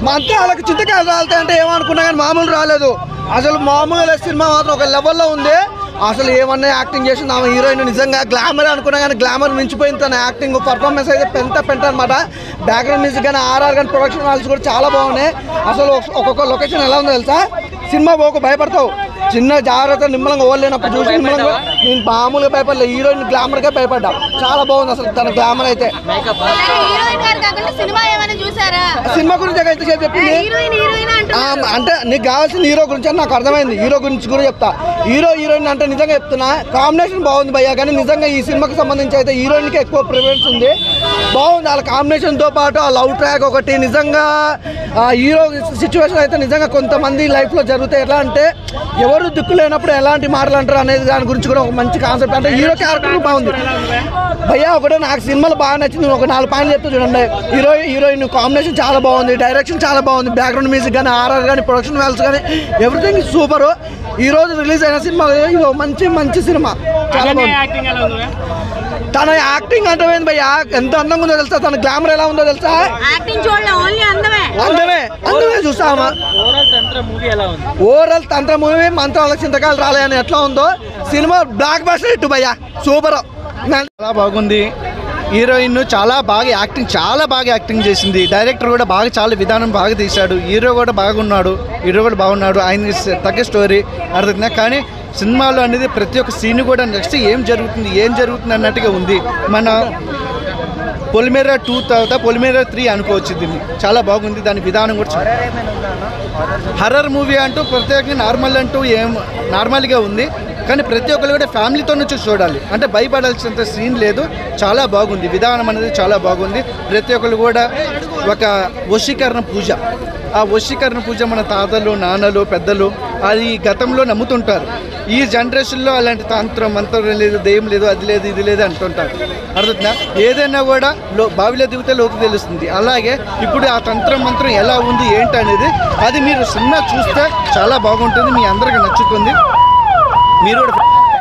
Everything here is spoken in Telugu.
మంత్రాలకు చింతకాయలు రాలుతాయంటే ఏమనుకున్నా కానీ మామూలు రాలేదు. అసలు మామూలు సినిమా మాత్రం ఒక లెవెల్లో ఉంది. అసలు ఏమన్నా యాక్టింగ్ చేసింది ఆమె హీరోయిన్, నిజంగా గ్లామర్ అనుకున్నా కానీ గ్లామర్ మించిపోయింది తన యాక్టింగ్. పర్ఫార్మెన్స్ అయితే పెంట అనమాట. బ్యాక్గ్రౌండ్ మ్యూజిక్ కానీ ఆర్ఆర్ కానీ ప్రొడక్షన్ వాల్స్ కూడా చాలా బాగున్నాయి. అసలు ఒక్కొక్క లొకేషన్ ఎలా ఉందో తెలుసా, సినిమా పోకు భయపడతావు. చిన్న జాగ్రత్త నిమ్మలంగా ఓడలేనప్పుడు చూసి నిమ్మలంగా నేను మామూలుగా భయపడలేదు. హీరోయిన్ గ్లామర్గా భయపడ్డా. చాలా బాగుంది అసలు తన గ్లామర్ అయితే. సినిమా గురించి ఎంతసేపు చెప్పింది అంటే నీకు కావాల్సిన హీరో గురించి అని నాకు అర్థమైంది. హీరో గురించి కూడా చెప్తా. హీరోయిన్ అంటే నిజంగా చెప్తున్నా కాంబినేషన్ బాగుంది భయ్యా. కానీ నిజంగా ఈ సినిమాకి సంబంధించి అయితే హీరోయిన్కి ఎక్కువ ప్రిఫరెన్స్ ఉంది. బాగుంది వాళ్ళ కాంబినేషన్తో పాటు ఆ లవ్ ట్రాక్ ఒకటి. నిజంగా హీరో సిచ్యువేషన్ అయితే నిజంగా కొంతమంది లైఫ్లో జరుగుతాయి. ఎట్లా అంటే ఎవరు దిక్కు లేనప్పుడు ఎలాంటి మాటలు అంటారు అనేది దాని గురించి కూడా ఒక మంచి కాన్సెప్ట్. అంటే హీరో క్యారెక్టర్ బాగుంది భయ్యా. ఒకటే నాకు సినిమాలో బాగా నచ్చింది. ఒక 4 పాయింట్లు చెప్తే చూడండి. హీరోయిన్ కాంబినేషన్ చాలా బాగుంది, డైరెక్షన్ చాలా బాగుంది, బ్యాక్గ్రౌండ్ మ్యూజిక్ కానీ ఆర్ఆర్ కానీ ప్రొడక్షన్ వాల్స్ కానీ ఎవ్రీథింగ్ సూపర్. ఈ రోజు రిలీజ్ అయిన సినిమా ఇది మంచి సినిమా, చాలా బాగుంది. తన యాక్టింగ్ అంటే ఏంది భయ్యా, ఎంత అందంగా ఉందో తెలుసా, తన గ్లామర్ ఎలా ఉందో తెలుసా. అందమే చూస్తామా. ఓవరాల్ తంత్ర మూవీ మంత్రాలకు చింతకాయలు రాలేని ఎట్లా ఉందో సినిమా బ్లాక్ బస్టర్ హిట్ భయ్యా, సూపర్. చాలా బాగుంది. హీరోయిన్ చాలా బాగా యాక్టింగ్ చేసింది. డైరెక్టర్ కూడా చాలా విధానం బాగా తీశాడు. హీరో కూడా బాగున్నాడు. ఆయన తగ్గ స్టోరీ అర్థం. కానీ సినిమాలో అనేది ప్రతి ఒక్క సీన్ కూడా నెక్స్ట్ ఏం జరుగుతుంది అన్నట్టుగా ఉంది. మన పొలిమేర 2 తర్వాత పొలిమేర 3 అనుకోవచ్చు. దీన్ని చాలా బాగుంది. దాని విధానం కూడా హర్రర్ మూవీ అంటూ ప్రత్యేకంగా నార్మల్గా ఉంది. కానీ ప్రతి ఒక్కరు కూడా ఫ్యామిలీతో నుంచి చూడాలి. అంటే భయపడాల్సినంత సీన్ లేదు. చాలా బాగుంది. విధానం అనేది చాలా బాగుంది. ప్రతి ఒక్కరు కూడా ఒక వశీకరణ పూజ, ఆ వశీకరణ పూజ మన తాతలు, నాన్నలు, పెద్దలు అది గతంలో నమ్ముతుంటారు. ఈ జనరేషన్లో అలాంటి మంత్రం లేదు, దెయ్యం లేదు, అది లేదు, ఇది లేదు అంటుంటారు. అర్థంగా ఏదైనా కూడా బావిలో దిగితే లోతు తెలుస్తుంది. అలాగే ఇప్పుడు ఆ మంత్రం ఎలా ఉంది ఏంటి అనేది అది మీరు సినిమా చూస్తే చాలా బాగుంటుంది. మీ అందరికీ నచ్చుతుంది. మీరు